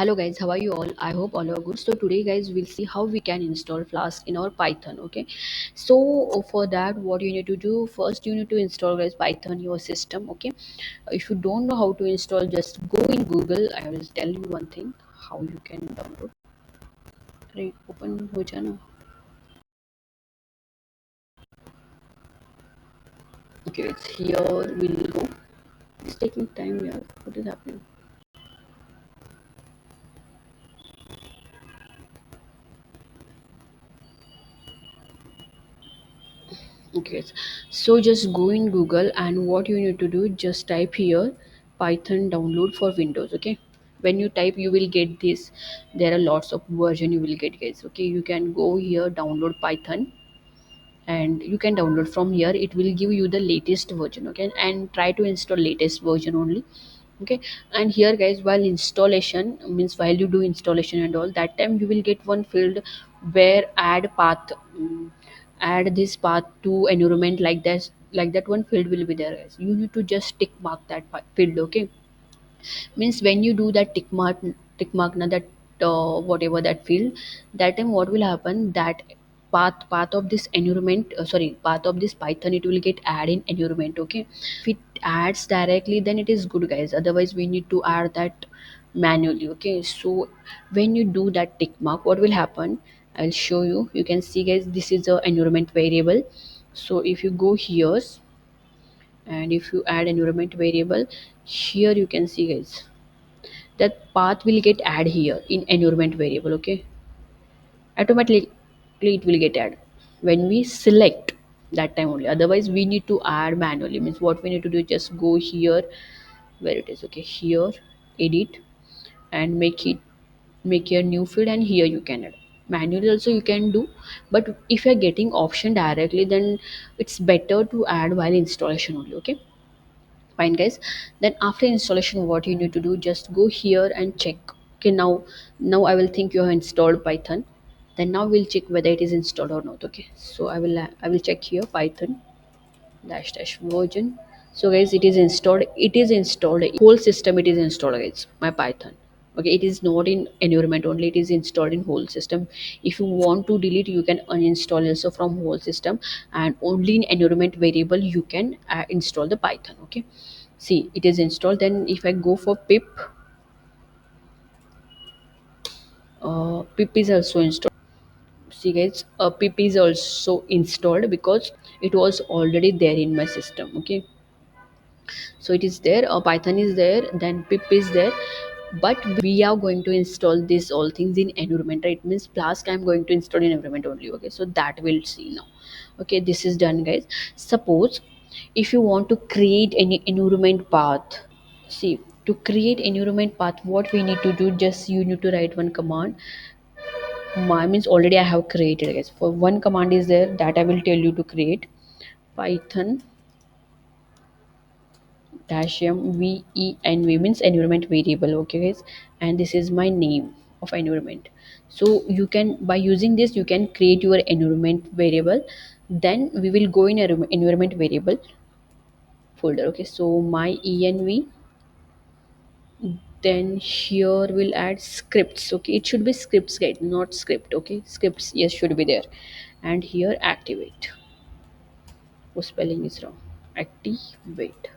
Hello guys, how are you all? I hope all are good. So today guys we'll see how we can install Flask in our Python. Okay, so for that what you need to do, first you need to install guys Python in your system. Okay, if you don't know how to install, just go in Google. I will tell you one thing, how you can download. Right, open ho jana. Okay, it's here. We'll go. It's taking time. Yeah, what is happening? Okay, so just go in Google, and what you need to do, just type here Python download for Windows. Okay, when you type you will get this. There are lots of version you will get guys. Okay, you can go here, download Python, and you can download from here. It will give you the latest version. Okay, and try to install latest version only. Okay, and here guys, while installation means while you do installation and all, that time you will get one field where add path. Add this path to environment, like that one field will be there guys. You need to just tick mark that field. Okay, means when you do that tick mark now, that whatever that field, that time what will happen, that path of this environment, sorry, path of this Python, it will get add in environment. Okay, if it adds directly then it is good guys, otherwise we need to add that manually. Okay, so when you do that tick mark, what will happen, I'll show you. You can see guys, this is a environment variable. So if you go here and if you add environment variable, here you can see guys, that path will get add here in environment variable. Okay, automatically it will get add when we select, that time only, otherwise we need to add manually. Means what we need to do, just go here where it is. Okay, here, edit, and make your new field, and here you can add manually also you can do. But if you're getting option directly, then it's better to add while installation only. Okay, fine guys. Then after installation, what you need to do, just go here and check. Okay, now I will think you have installed Python. Then now we'll check whether it is installed or not. Okay, so I will check here Python dash dash version. So guys, it is installed. It is installed whole system. It is installed guys, my Python. Okay, it is not in environment only, it is installed in whole system. If you want to delete, you can uninstall also from whole system, and only in environment variable you can install the Python. Okay, see, it is installed. Then if I go for pip, pip is also installed. See guys, pip is also installed because it was already there in my system. Okay, so it is there, Python is there, then pip is there. But we are going to install this all things in environment, right? Means Flask I'm going to install in environment only. Okay, so that we'll see now. Okay, this is done guys. Suppose if you want to create any environment path, see, to create environment path, what we need to do, just you need to write one command. My means already I have created guys. For one command is there, that I will tell you to create Python dash m venv, means environment variable. Okay guys, and this is my name of environment. So you can, by using this, you can create your environment variable. Then we will go in a environment variable folder. Okay, so my env, then here we'll add scripts. Okay, it should be scripts guide, not script. Okay, scripts, yes, should be there. And here activate. Oh, spelling is wrong. Activate.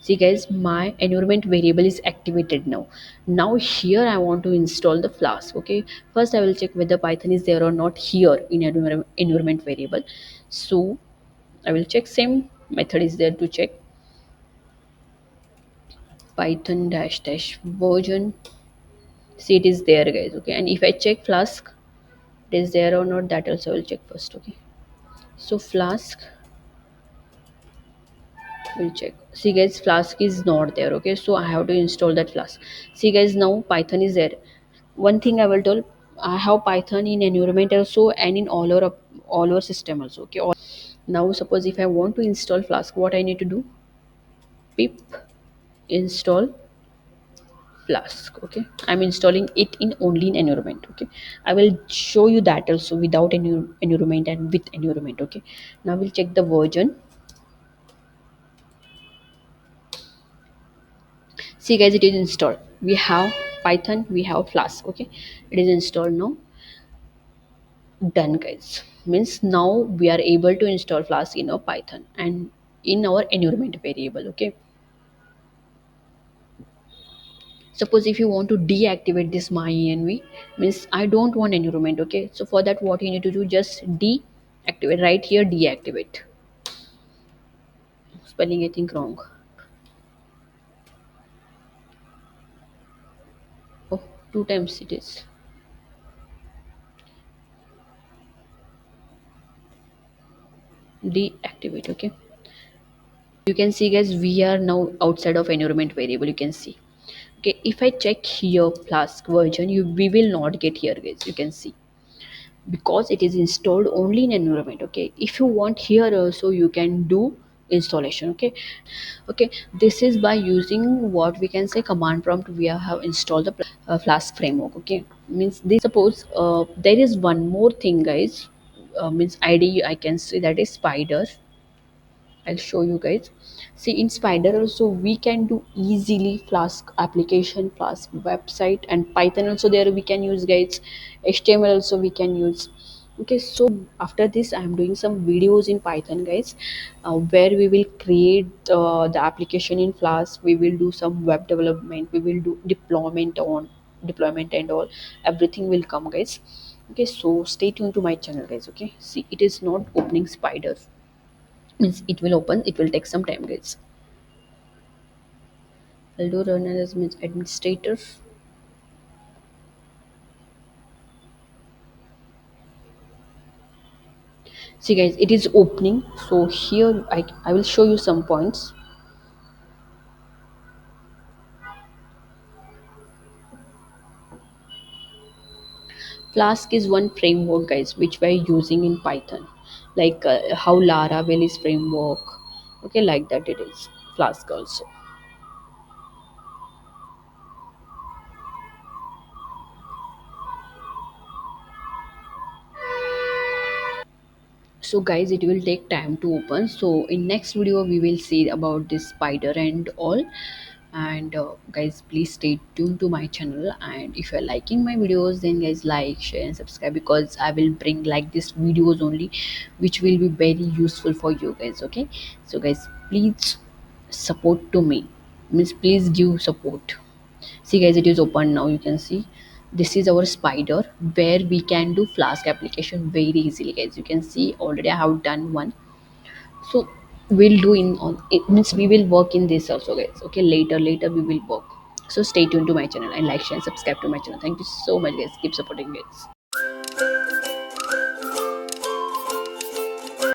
See guys, my environment variable is activated now. Now here I want to install the Flask. Okay, first I will check whether Python is there or not here in environment variable. So I will check, same method is there to check Python dash dash version. See, it is there guys. Okay, and if I check Flask, it is there or not, that also I will check first. Okay, so Flask will check. See guys, Flask is not there. Okay, so I have to install that Flask. See guys, now Python is there. One thing I will tell, I have Python in environment also and in all our system also. Okay, now suppose if I want to install Flask, what I need to do, pip install Flask. Okay, I'm installing it in only in environment. Okay, I will show you that also without any environment and with environment. Okay, now we'll check the version. See guys, it is installed. We have Python, we have Flask. Okay, it is installed now. Done, guys. Means now we are able to install Flask in our Python and in our environment variable. Okay, suppose if you want to deactivate this my env, means I don't want environment. Okay, so for that what you need to do, just deactivate. Right here, deactivate. Spelling I think wrong. Oh, two times it is. Deactivate. Okay, you can see, guys, we are now outside of environment variable. You can see. Okay, if I check here Flask version, we will not get here, guys. You can see, because it is installed only in environment. Okay, if you want here also, you can do installation. Okay, okay, this is by using what we can say command prompt. We have installed the Flask framework. Okay, means this, suppose there is one more thing, guys. Means id I can say, that is spider. I'll show you, guys. See, in Spider also we can do easily Flask application, Flask website, and Python also there we can use, guys. HTML also we can use. Okay, so after this I am doing some videos in Python, guys, where we will create the application in Flask. We will do some web development. We will do deployment and all. Everything will come, guys. Okay, so stay tuned to my channel, guys. Okay, see, it is not opening Spider. Means it will open, it will take some time, guys. I'll do run as means administrator. See, guys, it is opening. So here I will show you some points. Flask is one framework, guys, which we're using in Python, like how Laravel is framework. Okay, like that it is Flask also. So guys, it will take time to open. So in next video we will see about this spider and all. And guys, please stay tuned to my channel, and if you're liking my videos, then guys, like, share and subscribe, because I will bring like this videos only, which will be very useful for you guys. Okay, so guys, please support to me. Means please give support. See, guys, it is open now. You can see this is our spider, where we can do Flask application very easily, guys. You can see already I have done one. So we'll do in on it, means we will work in this also, guys. Okay, later we will work. So stay tuned to my channel and like, share and subscribe to my channel. Thank you so much, guys. Keep supporting, guys.